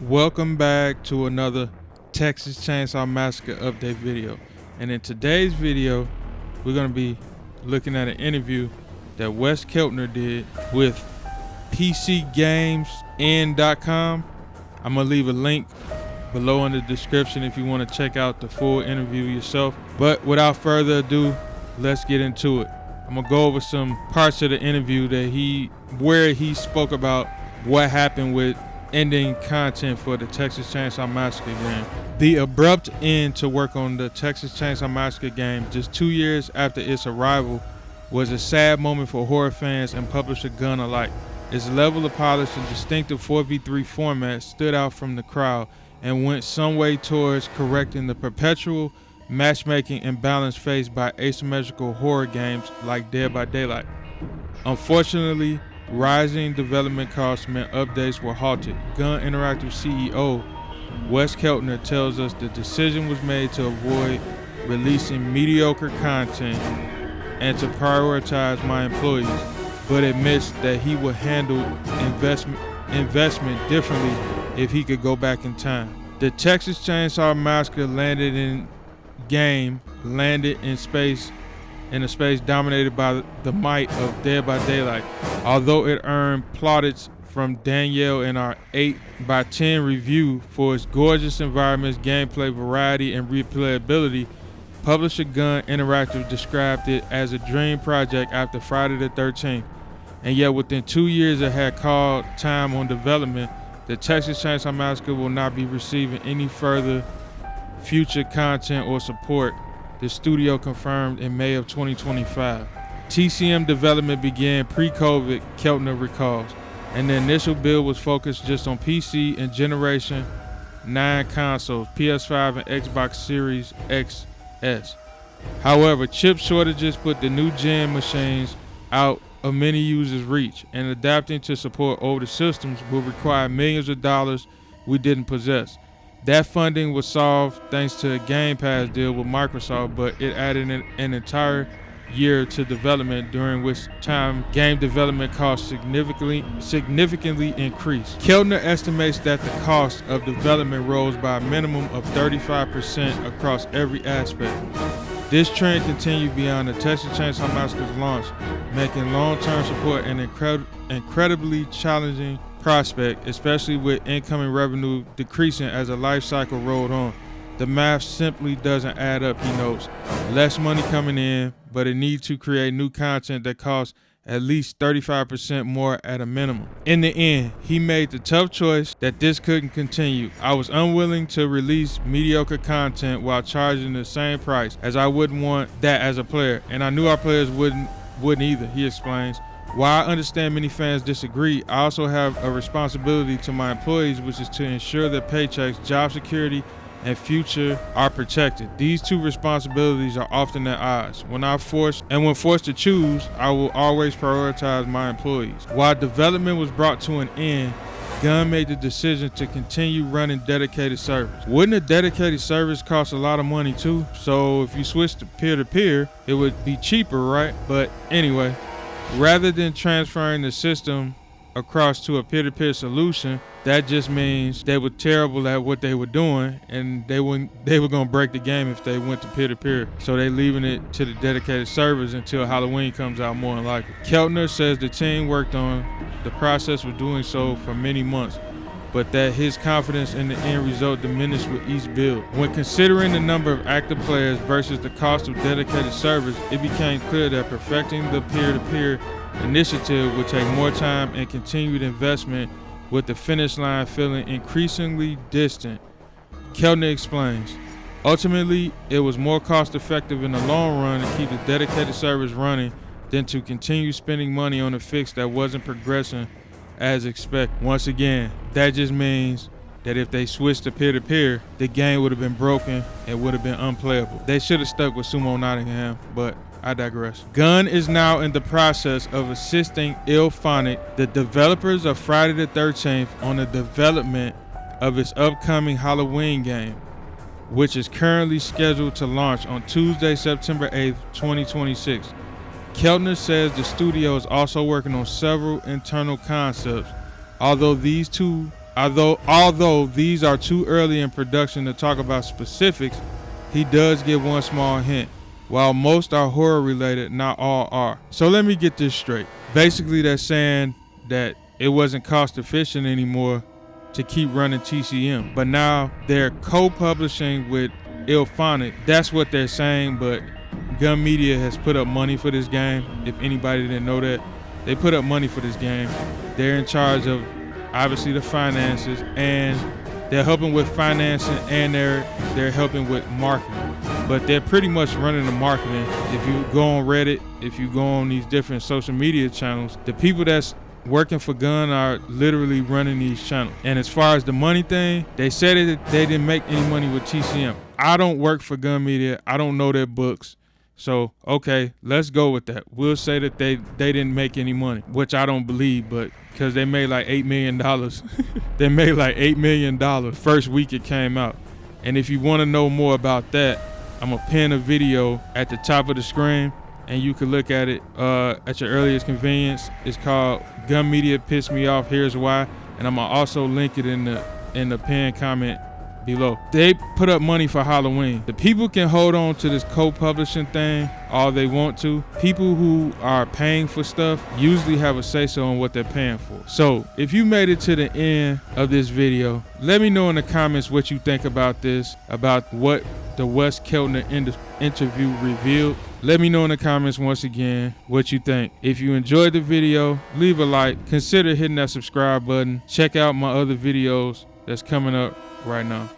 Welcome back to another Texas Chainsaw Massacre update video. And in today's video, we're going to be looking at an interview that Wes Keltner did with PCGamesN.com. I'm going to leave a link below in the description if you want to check out the full interview yourself. But without further ado, let's get into it. I'm going to go over some parts of the interview where he spoke about what happened with ending content for the Texas Chainsaw Massacre game. The abrupt end to work on the Texas Chainsaw Massacre game just 2 years after its arrival was a sad moment for horror fans and publisher Gun alike. Its level of polish and distinctive 4v3 format stood out from the crowd and went some way towards correcting the perpetual matchmaking imbalance faced by asymmetrical horror games like Dead by Daylight. Unfortunately, rising development costs meant updates were halted. Gun Interactive CEO Wes Keltner tells us the decision was made to avoid releasing mediocre content and to prioritize my employees, but admits that he would handle investment differently if he could go back in time. The Texas Chainsaw Massacre landed in space dominated by the might of Dead by Daylight. Although it earned plaudits from Danielle in our 8x10 review for its gorgeous environments, gameplay variety, and replayability, publisher Gun Interactive described it as a dream project after Friday the 13th. And yet within 2 years it had called time on development. The Texas Chainsaw Massacre will not be receiving any further future content or support, the studio confirmed in May of 2025. TCM development began pre-COVID, Keltner recalls, and the initial build was focused just on PC and Generation 9 consoles, PS5 and Xbox Series XS. However, chip shortages put the new gen machines out of many users' reach, and adapting to support older systems will require millions of dollars we didn't possess. That funding was solved thanks to a Game Pass deal with Microsoft, but it added an entire year to development, during which time game development costs significantly increased. Keltner estimates that the cost of development rose by a minimum of 35% across every aspect. This trend continued beyond the Texas Chainsaw Massacre's launch, making long-term support an incredibly challenging prospect, especially with incoming revenue decreasing as the life cycle rolled on. The math simply doesn't add up, he notes. Less money coming in, but a need to create new content that costs at least 35% more at a minimum. In the end, he made the tough choice that this couldn't continue. I was unwilling to release mediocre content while charging the same price, as I wouldn't want that as a player, and I knew our players wouldn't either, he explains. While I understand many fans disagree, I also have a responsibility to my employees, which is to ensure that paychecks, job security, and future are protected. These two responsibilities are often at odds. When forced to choose, I will always prioritize my employees. While development was brought to an end, Gun made the decision to continue running dedicated servers. Wouldn't a dedicated service cost a lot of money too? So if you switch to peer-to-peer, it would be cheaper, right? But anyway, rather than transferring the system across to a peer-to-peer solution, that just means they were terrible at what they were doing, and they were gonna break the game if they went to peer-to-peer. So they leaving it to the dedicated servers until Halloween comes out, more than likely. Keltner says the team worked on the process of doing so for many months, but that his confidence in the end result diminished with each build. When considering the number of active players versus the cost of dedicated servers, it became clear that perfecting the peer-to-peer initiative would take more time and continued investment, with the finish line feeling increasingly distant. Keltner explains, ultimately, it was more cost effective in the long run to keep the dedicated servers running than to continue spending money on a fix that wasn't progressing as expected. Once again, that just means that if they switched to peer-to-peer, the game would have been broken and would have been unplayable. They should have stuck with Sumo Nottingham, but I digress. Gun is now in the process of assisting IllFonic, the developers of Friday the 13th, on the development of its upcoming Halloween game, which is currently scheduled to launch on Tuesday, September 8th, 2026. Keltner says the studio is also working on several internal concepts, although these two Although these are too early in production to talk about specifics, he does give one small hint. While most are horror related, not all are. So let me get this straight. Basically, they're saying that it wasn't cost efficient anymore to keep running TCM, but now they're co-publishing with IllFonic. That's what they're saying, but Gun Media has put up money for this game. If anybody didn't know that, they put up money for this game. They're in charge of obviously the finances, and they're helping with financing, and they're helping with marketing. But they're pretty much running the marketing. If you go on Reddit, if you go on these different social media channels, the people that's working for Gun are literally running these channels. And as far as the money thing, they said that they didn't make any money with TCM. I don't work for Gun Media. I don't know their books. So, okay, let's go with that. We'll say that they didn't make any money, which I don't believe, but because they made like $8 million. They made like $8 million first week it came out. And if you want to know more about that, I'm going to pin a video at the top of the screen, and you can look at it at your earliest convenience. It's called Gun Media Pissed Me Off, Here's Why. And I'm going to also link it in the pinned comment below. They put up money for Halloween. The people can hold on to this co-publishing thing all they want to. People who are paying for stuff usually have a say-so on what they're paying for. So if you made it to the end of this video, let me know in the comments what you think about this, about what the Wes Keltner interview revealed. Let me know in the comments once again what you think. If you enjoyed the video, leave a like. Consider hitting that subscribe button. Check out my other videos that's coming up right now.